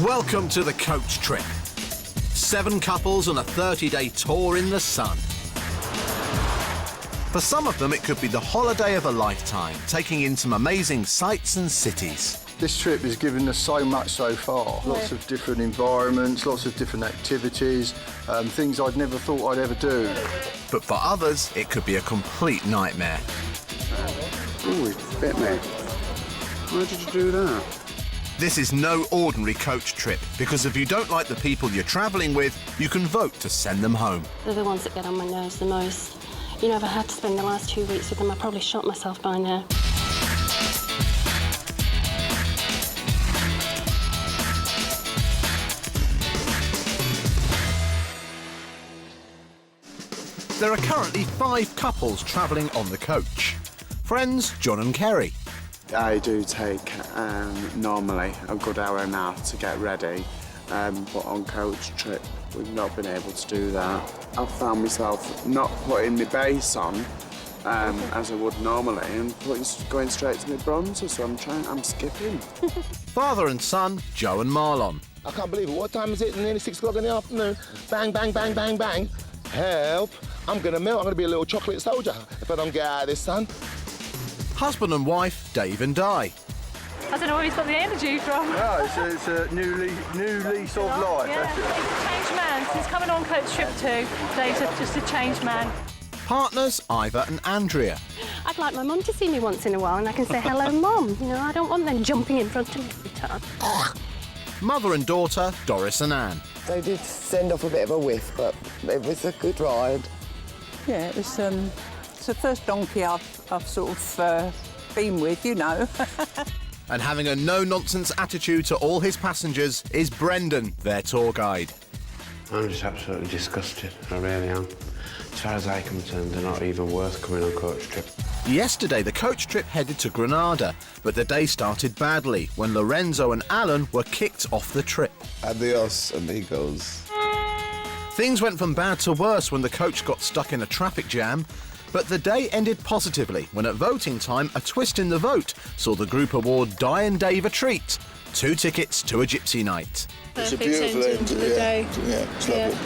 Welcome to the coach trip. 7 couples on a 30-day tour in the sun. For some of them, it could be the holiday of a lifetime, taking in some amazing sights and cities. This trip has given us so much so far. Lots of different environments, lots of different activities, things I'd never thought I'd ever do. But for others, it could be a complete nightmare. Ooh, it bit me. Why did you do that? This is no ordinary coach trip, because if you don't like the people you're travelling with, you can vote to send them home. They're the ones that get on my nerves the most. You know, if I had to spend the last 2 weeks with them, I probably shot myself by now. There are currently 5 couples travelling on the coach. Friends John and Kerry. I do take normally a good hour and a half to get ready, but on coach trip we've not been able to do that. I've found myself not putting my base on as I would normally and going straight to my bronzer, so I'm skipping. Father and son Joe and Marlon. I can't believe it. What time is it? Nearly 6 o'clock in the afternoon. Bang, bang, bang, bang, bang. Help. I'm going to melt. I'm going to be a little chocolate soldier if I don't get out of this, son. Husband and wife Dave and Di. I don't know where he's got the energy from. No, it's a new lease of life. Yeah, That's it. he's a changed man. Since coming on coach trip 2, Dave's just a changed man. Partners Ivor and Andrea. I'd like my mum to see me once in a while and I can say, hello, Mum. You know, I don't want them jumping in front of me every time. Mother and daughter Doris and Anne. They did send off a bit of a whiff, but it was a good ride. Yeah, it's the first donkey I've sort of been with, you know. And having a no-nonsense attitude to all his passengers is Brendan, their tour guide. I'm just absolutely disgusted, I really am. As far as I'm concerned, they're not even worth coming on coach trip. Yesterday, the coach trip headed to Granada, but the day started badly when Lorenzo and Alan were kicked off the trip. Adios, amigos. Things went from bad to worse when the coach got stuck in a traffic jam, but the day ended positively when at voting time, a twist in the vote saw the group award Di and Dave a treat, 2 tickets to a gypsy night. It's a beautiful end to the day. Yeah, it's lovely.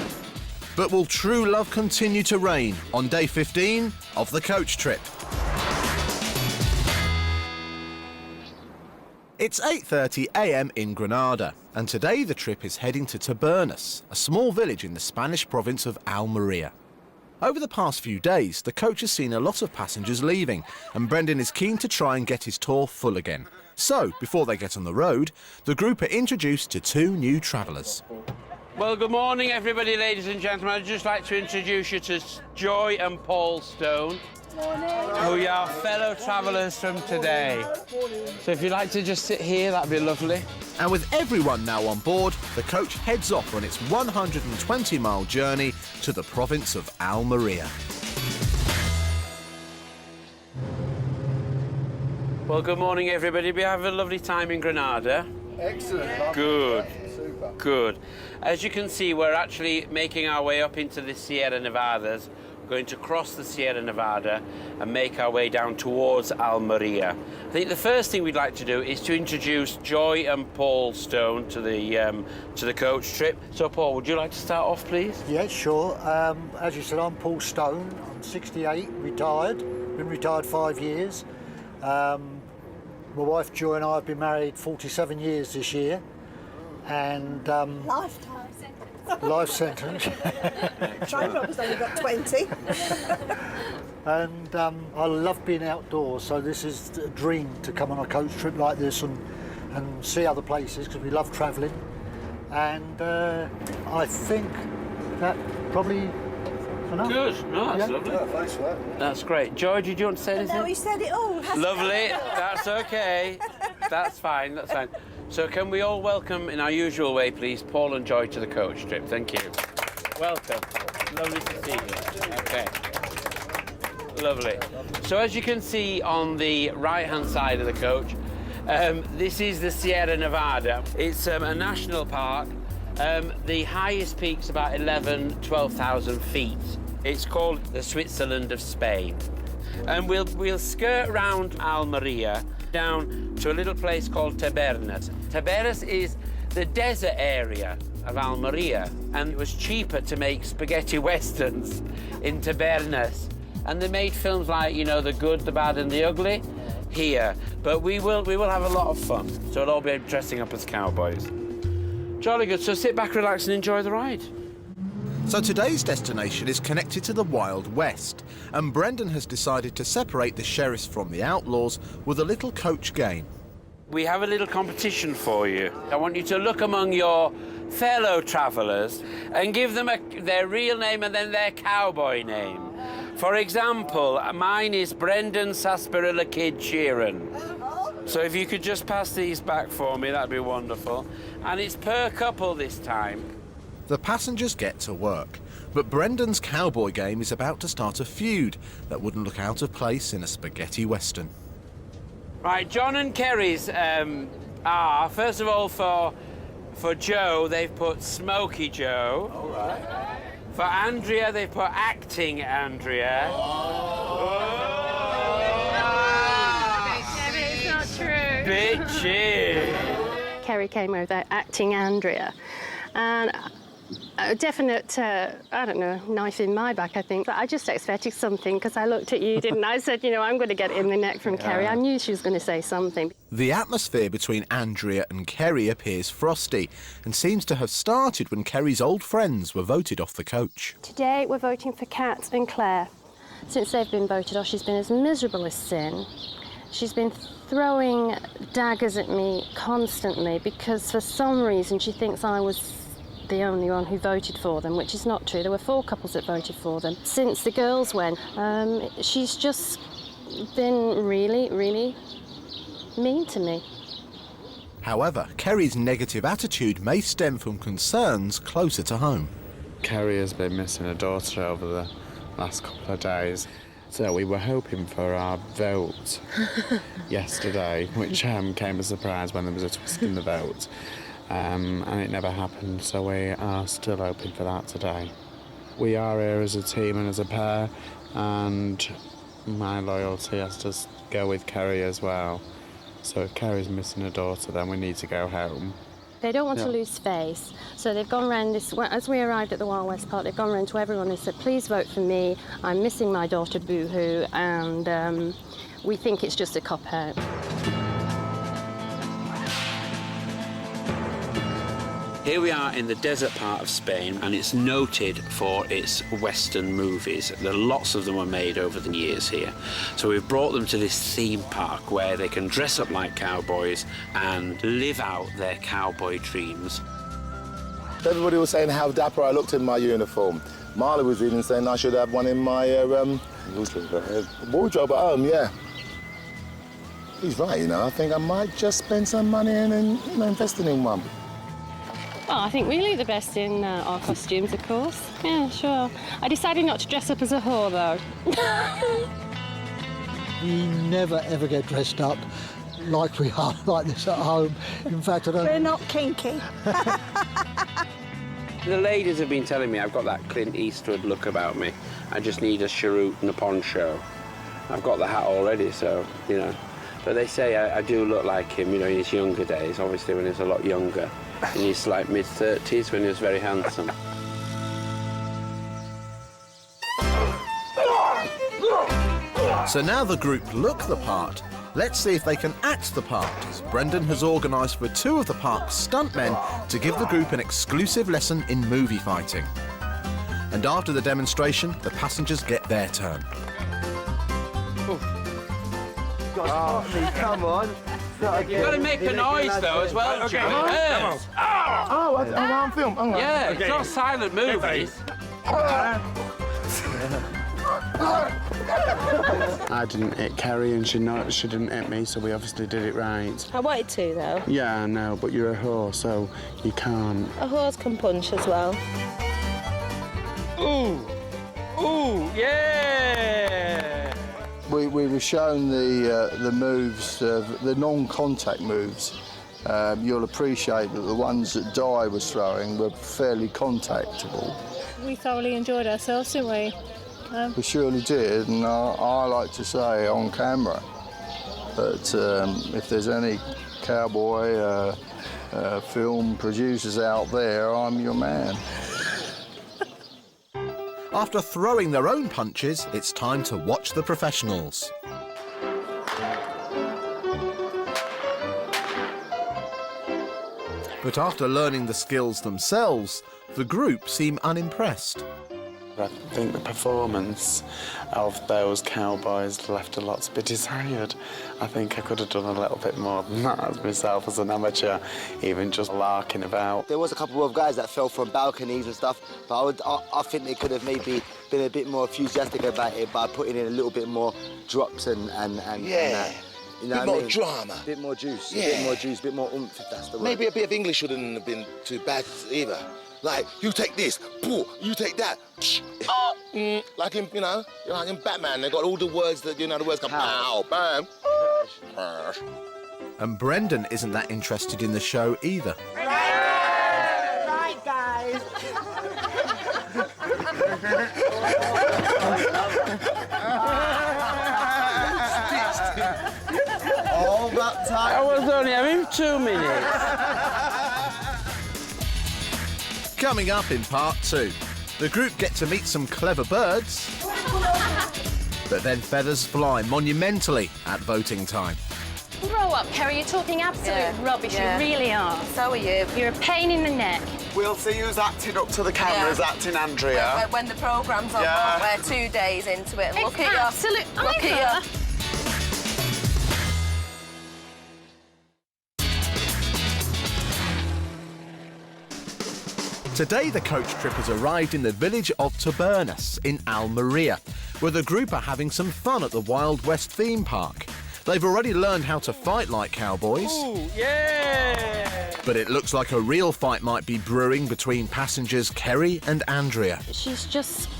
But will true love continue to reign on day 15 of the coach trip? It's 8:30 a.m. in Granada, and today the trip is heading to Tabernas, a small village in the Spanish province of Almería. Over the past few days, the coach has seen a lot of passengers leaving, and Brendan is keen to try and get his tour full again. So, before they get on the road, the group are introduced to 2 new travellers. Well, good morning, everybody, ladies and gentlemen. I'd just like to introduce you to Joy and Paul Stone, who are fellow travellers from today. So if you'd like to just sit here, that'd be lovely. And with everyone now on board, the coach heads off on its 120-mile journey to the province of Almería. Well, good morning, everybody. We have a lovely time in Granada. Excellent. Good. Super. Good. As you can see, we're actually making our way up into the Sierra Nevadas. We're going to cross the Sierra Nevada and make our way down towards Almería. I think the first thing we'd like to do is to introduce Joy and Paul Stone to the coach trip. So, Paul, would you like to start off, please? Yeah, sure. As you said, I'm Paul Stone. I'm 68, retired. Been retired 5 years. My wife Joy and I have been married 47 years this year. And Lifetime sentence. life sentence. Train Robber's only got 20. And I love being outdoors, so this is a dream to come on a coach trip like this and see other places, because we love travelling. And I think that probably enough. Good. No, that's lovely. Yeah, thanks for that. That's great. Joy, did you want to say anything? No, he said it all. Lovely. That's okay. That's fine. That's fine. So can we all welcome, in our usual way, please, Paul and Joy to the coach trip. Thank you. Welcome. Lovely to see you. Okay. Lovely. So as you can see on the right-hand side of the coach, this is the Sierra Nevada. It's a national park. The highest peak's about 12,000 feet. It's called the Switzerland of Spain. And we'll skirt around Almería down to a little place called Tabernas. Tabernas is the desert area of Almería, and it was cheaper to make spaghetti westerns in Tabernas. And they made films like, you know, The Good, The Bad and The Ugly here. But we will have a lot of fun, so it'll all be dressing up as cowboys. Jolly good, so sit back, relax and enjoy the ride. So today's destination is connected to the Wild West, and Brendan has decided to separate the sheriffs from the outlaws with a little coach game. We have a little competition for you. I want you to look among your fellow travellers and give them their real name and then their cowboy name. For example, mine is Brendan Sarsaparilla Kid Sheeran. So if you could just pass these back for me, that'd be wonderful. And it's per couple this time. The passengers get to work, but Brendan's cowboy game is about to start a feud that wouldn't look out of place in a spaghetti western. Right, John and Kerry's are, first of all, for Joe, they've put Smoky Joe. All right. For Andrea, they've put Acting Andrea. It's not true. Bitchy. Kerry came over acting Andrea, and a definite, I don't know, knife in my back, I think. But I just expected something because I looked at you, didn't I? I said, you know, I'm going to get it in the neck from Kerry. I knew she was going to say something. The atmosphere between Andrea and Kerry appears frosty and seems to have started when Kerry's old friends were voted off the coach. Today we're voting for Kat and Claire. Since they've been voted off, she's been as miserable as sin. She's been throwing daggers at me constantly because for some reason she thinks I was the only one who voted for them, which is not true. There were 4 couples that voted for them. Since the girls went, she's just been really, really mean to me. However, Kerry's negative attitude may stem from concerns closer to home. Kerry has been missing a daughter over the last couple of days. So we were hoping for our vote yesterday, which came as a surprise when there was a twist in the vote. And it never happened, so we are still hoping for that today. We are here as a team and as a pair, and my loyalty has to go with Kerry as well. So if Kerry's missing a daughter, then we need to go home. They don't want to lose face, so they've gone round this. As we arrived at the Wild West Park, they've gone round to everyone and said, please vote for me. I'm missing my daughter, boo-hoo, and we think it's just a cop-out. Here we are in the desert part of Spain, and it's noted for its Western movies. There are lots of them were made over the years here. So we've brought them to this theme park where they can dress up like cowboys and live out their cowboy dreams. Everybody was saying how dapper I looked in my uniform. Marley was even saying I should have one in my wardrobe at home, yeah. He's right, you know. I think I might just spend some money and investing in one. Well, I think we look the best in our costumes, of course. Yeah, sure. I decided not to dress up as a whore, though. We never, ever get dressed up like we are like this at home. In fact, I don't... We're not kinky. The ladies have been telling me I've got that Clint Eastwood look about me. I just need a cheroot and a poncho. I've got the hat already, so, you know. But they say I do look like him, you know, in his younger days, obviously when he was a lot younger. In his, like, mid-30s, when he was very handsome. So now the group look the part. Let's see if they can act the part, as Brendan has organised for 2 of the park's stuntmen to give the group an exclusive lesson in movie fighting. And after the demonstration, the passengers get their turn. Oh, come on. You've got to make a noise, though, as well, Okay, Joe. come on. It hurts. I'm film. Yeah, it's not silent movies. I didn't hit Kerry and she didn't hit me, so we obviously did it right. I wanted to, though. Yeah, I know, but you're a whore, so you can't. A horse can punch as well. Ooh! Ooh, yeah! We were shown the moves, the non-contact moves. You'll appreciate that the ones that Di was throwing were fairly contactable. We thoroughly enjoyed ourselves, didn't we? We surely did, and I like to say on camera that if there's any cowboy film producers out there, I'm your man. After throwing their own punches, it's time to watch the professionals. But after learning the skills themselves, the group seem unimpressed. I think the performance of those cowboys left a lot to be desired. I think I could have done a little bit more than that as myself as an amateur, even just larking about. There was a couple of guys that fell from balconies and stuff, but I think they could have maybe been a bit more enthusiastic about it by putting in a little bit more drops and Yeah. You know bit what more I mean? drama. A bit more juice, Yeah. a bit more juice, a bit more oomph, if that's the word. Maybe a bit of English wouldn't have been too bad either. Like, you take this, you take that. Like in, you know, like in Batman, they got all the words that, you know, the words go pow, bam. And Brendan isn't that interested in the show either. Right, guys. All that time. I was only having 2 minutes. Coming up in part 2, the group get to meet some clever birds, but then feathers fly monumentally at voting time. Grow up, Kerry. You're talking absolute rubbish. Yeah. You really are. So are you. You're a pain in the neck. We'll see who's acting up to the cameras, acting Andrea. When the programme's on, we're 2 days into it. Look at you. Absolute. Look at you. Today, the coach trip has arrived in the village of Tabernas in Almería, where the group are having some fun at the Wild West theme park. They've already learned how to fight like cowboys. Ooh, yeah! But it looks like a real fight might be brewing between passengers Kerry and Andrea. She's just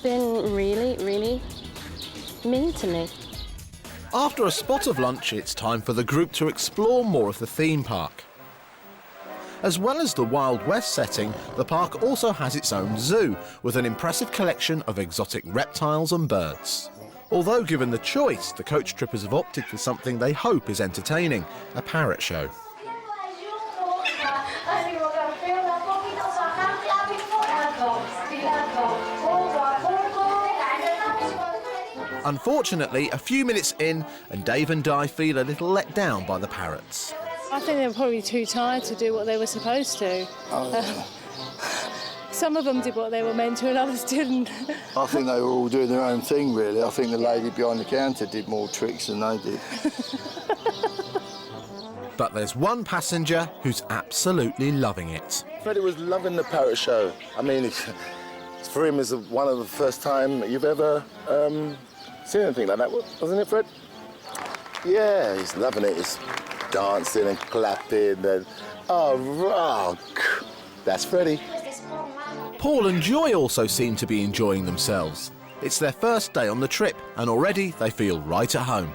been really, really mean to me. After a spot of lunch, it's time for the group to explore more of the theme park. As well as the Wild West setting, the park also has its own zoo, with an impressive collection of exotic reptiles and birds. Although given the choice, the coach trippers have opted for something they hope is entertaining, a parrot show. Unfortunately, a few minutes in, and Dave and Di feel a little let down by the parrots. I think they were probably too tired to do what they were supposed to. Some of them did what they were meant to and others didn't. I think they were all doing their own thing, really. I think the lady behind the counter did more tricks than they did. But there's one passenger who's absolutely loving it. Freddie was loving the parrot show. I mean, for him, it's one of the first time you've ever seen anything like that, wasn't it, Fred? Yeah, he's loving it. He's dancing and clapping and that's Freddie. Paul and Joy also seem to be enjoying themselves. It's their first day on the trip, and already they feel right at home.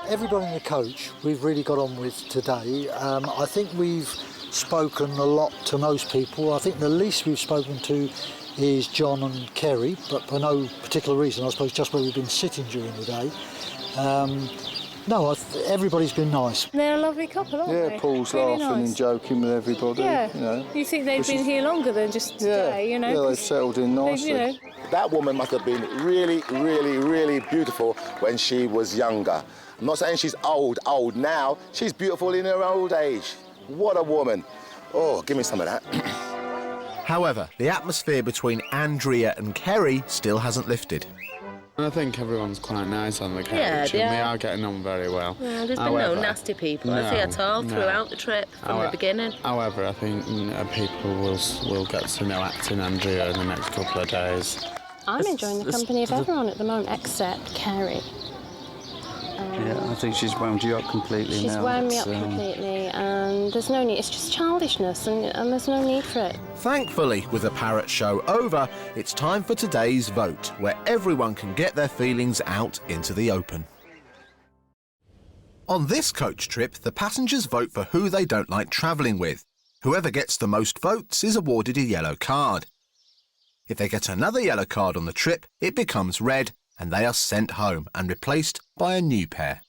Everybody in the coach we've really got on with today. I think we've spoken a lot to most people. I think the least we've spoken to is John and Kerry, but for no particular reason, I suppose just where we've been sitting during the day. No, everybody's been nice. They're a lovely couple, aren't they? Yeah, Paul's Really laughing nice. and joking with everybody. Yeah. You know. You think they've been here longer than just today, you know? Yeah, they've settled in nicely. You know. That woman must have been really, really, really beautiful when she was younger. I'm not saying she's old now. She's beautiful in her old age. What a woman. Oh, give me some of that. However, the atmosphere between Andrea and Kerry still hasn't lifted. I think everyone's quite nice on the coach, Yeah, they and we are. are getting on very well. Yeah, there's been no nasty people, has there, at all, throughout the trip, from the beginning? However, I think people will get to know acting Andrea in the next couple of days. I'm enjoying the company of everyone at the moment except Kerry. Yeah, I think she's wound you up completely now. She's wound me up completely, and there's no need. It's just childishness, and there's no need for it. Thankfully, with the parrot show over, it's time for today's vote, where everyone can get their feelings out into the open. On this coach trip, the passengers vote for who they don't like travelling with. Whoever gets the most votes is awarded a yellow card. If they get another yellow card on the trip, it becomes red, and they are sent home and replaced by a new pair.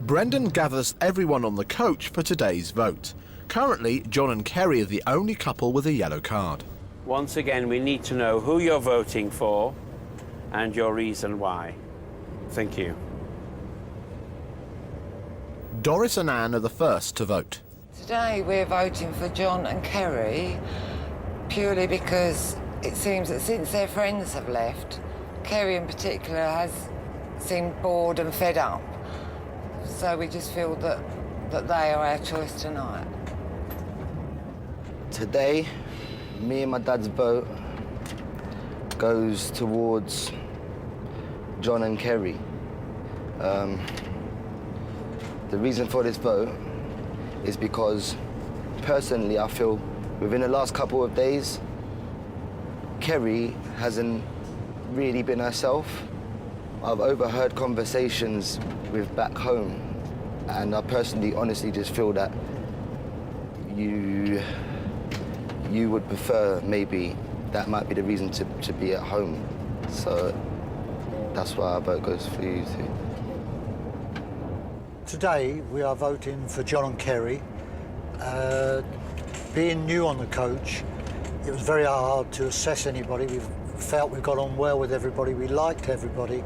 Brendan gathers everyone on the coach for today's vote. Currently, John and Kerry are the only couple with a yellow card. Once again, we need to know who you're voting for and your reason why. Thank you. Doris and Anne are the first to vote. Today we're voting for John and Kerry purely because it seems that since their friends have left, Kerry in particular has seemed bored and fed up. So we just feel that they are our choice tonight. Today, me and my dad's vote goes towards John and Kerry. The reason for this vote is because, personally, I feel within the last couple of days, Kerry hasn't really been herself. I've overheard conversations with back home, and I personally, honestly, just feel that you would prefer maybe that might be the reason to be at home. So that's why our vote goes for you two. Today we are voting for John and Kerry. Being new on the coach, it was very hard to assess anybody. We felt we got on well with everybody, we liked everybody,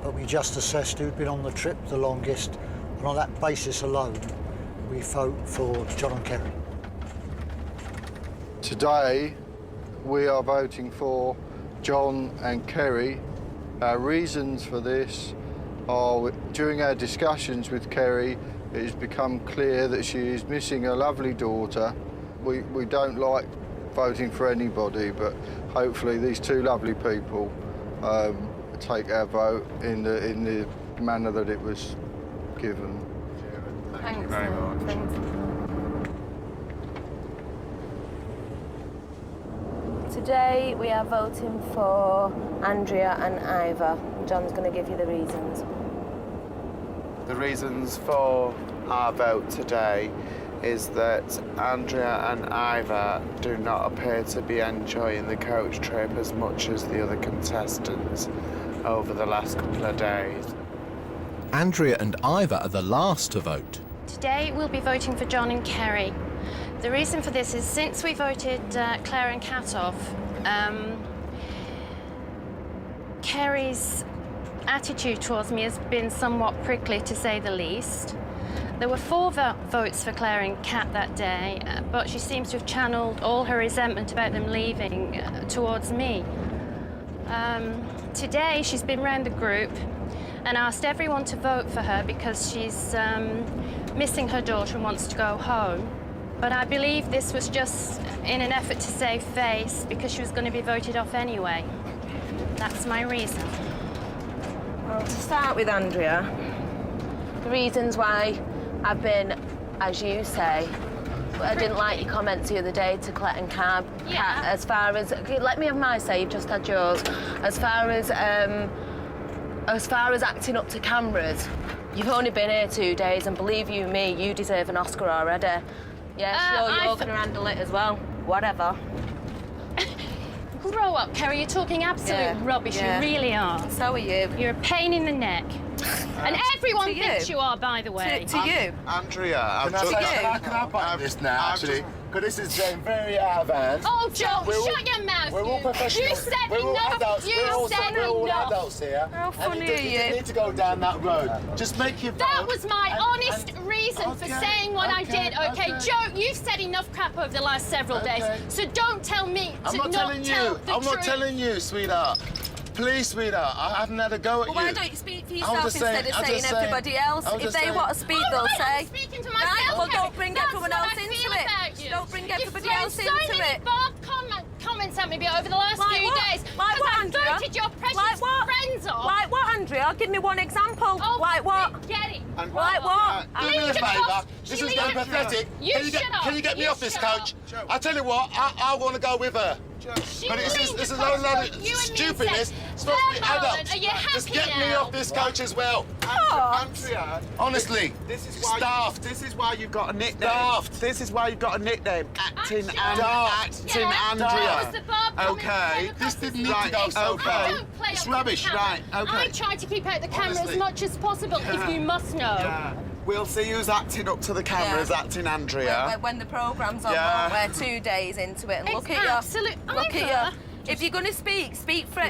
but we just assessed who'd been on the trip the longest, and on that basis alone, we vote for John and Kerry. Today we are voting for John and Kerry. Our reasons for this are, during our discussions with Kerry, it has become clear that she is missing her lovely daughter. We don't like voting for anybody, but hopefully these two lovely people take our vote in the manner that it was given. Thank you very much. Thanks. Today we are voting for Andrea and Ivor. John's going to give you the reasons. The reasons for our vote today is that Andrea and Ivor do not appear to be enjoying the coach trip as much as the other contestants over the last couple of days. Andrea and Ivor are the last to vote. Today we'll be voting for John and Kerry. The reason for this is since we voted Claire and Kat off, Kerry's attitude towards me has been somewhat prickly, to say the least. There were 4 votes for Claire and Kat that day, but she seems to have channeled all her resentment about them leaving towards me. Today she's been round the group and asked everyone to vote for her because she's missing her daughter and wants to go home. But I believe this was just in an effort to save face because she was going to be voted off anyway. That's my reason. Well, to start with, Andrea, the reasons why I've been, as you say, I didn't like your comments the other day to Clet and Cab. Yeah. As far as, let me have my say, you've just had yours. As far as acting up to cameras, you've only been here 2 days, and believe you me, you deserve an Oscar already. Yeah, sure, you're going to handle it as well. Whatever. Grow up, Kerry. You're talking absolute rubbish. Yeah. You really are. So are you. You're a pain in the neck. And everyone To thinks you. you are, by the way. To you. Andrea, Can I button this now, actually? Because this is getting very out of hand. Oh, Joe, shut your mouth. We're all professionals. You said we're all enough. adults. You we're all, said we're all enough. adults here. How funny and you are don't you? need to go down that road. Just make your That vote. was my honest reason for saying what I did, okay? Joe, you've said enough crap over the last several days, so don't tell me to not tell the truth. I'm not telling you, sweetheart. Please, sweetheart, I haven't had a go at you. Well, why don't you speak for I'm yourself just saying- instead of I'm saying just saying- everybody else? I'm If just they saying- want to speak, they'll say. I'm speaking to myself, Right, well, Kerry. don't bring That's everyone what else I into feel it. about you. Don't bring everybody You've else thrown into so many it. bad comments at me over the last Like few what? days. Like because what, I Andrea? voted your precious Like what? friends off. Like what, Andrea? Give me one example. Oh, like what? Get it. Like what? Do me a favour. This is getting pathetic. You Can you get me off this coach? I tell you what, I want to go with her. But this is a load of stupidness. It's supposed to be adults. Are you happy Just get me now? off this coach as well. Andrea, Honestly, this is why staffed. This is why you've got a nickname. Staffed. This is why you've got a nickname. Acting Yeah, Andrea. that was the Bob coming Okay. from This didn't need Right, to go so okay. far. I don't play It's up to the rubbish. camera. Right, okay. I try to keep out the camera Honestly. as much as possible, if you must know. Yeah. We'll see who's acting up to the cameras, acting Andrea. When the programme's on, Yeah. we're 2 days into it, and look It's at you. absolute- Look Ivor. at you. If you're going to speak for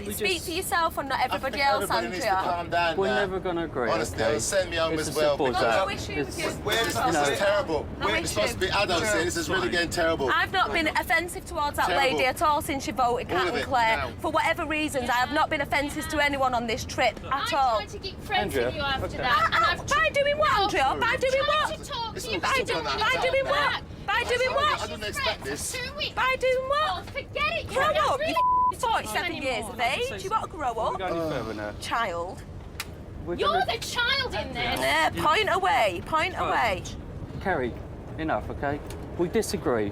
yourself and not everybody else, Everybody needs to Andrea. calm down We're now. never going to agree. Honestly, okay? they'll send me home It's as as well. simple as because that. No issue with you. This is terrible. No We're issue. supposed to be adults here. This is really getting terrible. I've not been offensive towards that Terrible. lady at all since she voted All Cat of and it, Claire. no. For whatever reasons, I have not been offensive to anyone on this trip at all. I tried to keep friends Andrea, with you after okay. that, and I've By doing what, Andrea? By doing tried what? to talk to It's you, not but I simple don't like want that. to do what? By doing I what? didn't expect this. 2 weeks. By doing Oh, what? forget it. Grow You're up. really You're 47 years of age. You've got to grow We're up. going any further now. Child. You're the child in this. Yeah, point away. Point away. Kerry, enough, okay? We disagree.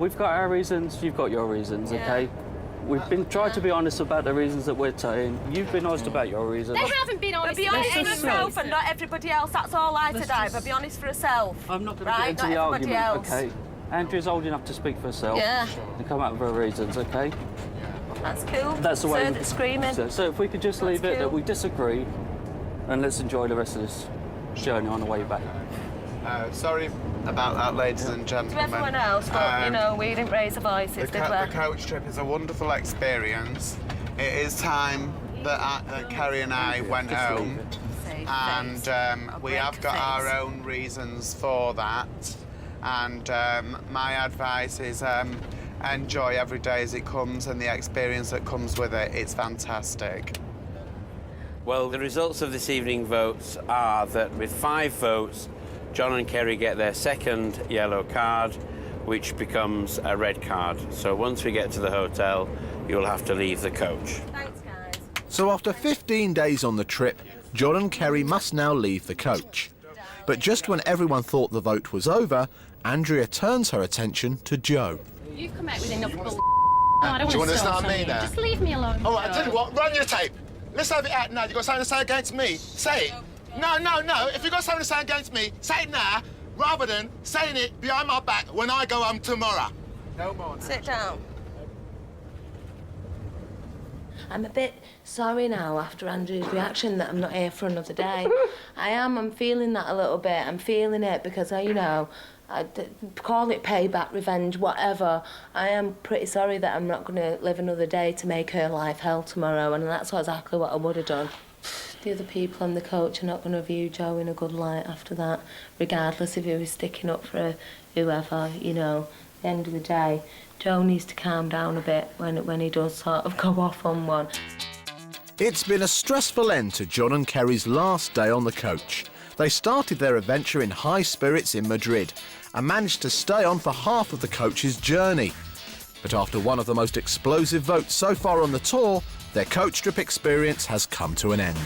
We've got our reasons, you've got your reasons, okay? We've been trying to be honest about the reasons that we're saying. You've been honest about your reasons. They haven't been honest. But be honest for about herself it. and not everybody else. That's all I said, Ivor. Be honest for herself. I'm not going to Right, get into not the everybody argument, else. okay? Andrea's old enough to speak for herself Yeah. and come out with her reasons, okay? That's cool. That's the way. So that's screaming. So if we could just leave it that cool. we disagree, and let's enjoy the rest of this journey on the way back. Sorry about that, ladies and To gentlemen. everyone else, but you know, we didn't raise our voices, did we? The coach trip is a wonderful experience. It is time that Kerry and I went home, and we have got our own reasons for that. And my advice is enjoy every day as it comes and the experience that comes with it. It's fantastic. Well, the results of this evening votes are that with 5 votes, John and Kerry get their second yellow card, which becomes a red card. So once we get to the hotel, you'll have to leave the coach. Thanks, guys. So after 15 days on the trip, John and Kerry must now leave the coach. But just when everyone thought the vote was over, Andrea turns her attention to Joe. You've come out with enough bull. I don't Do you want want to to start me now? Just leave me alone. All right, I tell you what, run your tape. Let's have it out now. You got something to say against me? Say it. No. If you got something to say against me, say it now, rather than saying it behind my back when I go home tomorrow. No more. Sit down. I'm a bit sorry now after Andrew's reaction that I'm not here for another day. I am. I'm feeling that a little bit. I'm feeling it because, call it payback, revenge, whatever. I am pretty sorry that I'm not going to live another day to make her life hell tomorrow, and that's exactly what I would have done. The other people on the coach are not going to view Joe in a good light after that, regardless if he was sticking up for whoever, you know. At the end of the day, Joe needs to calm down a bit when he does sort of go off on one. It's been a stressful end to John and Kerry's last day on the coach. They started their adventure in high spirits in Madrid and managed to stay on for half of the coach's journey. But after one of the most explosive votes so far on the tour, their coach trip experience has come to an end.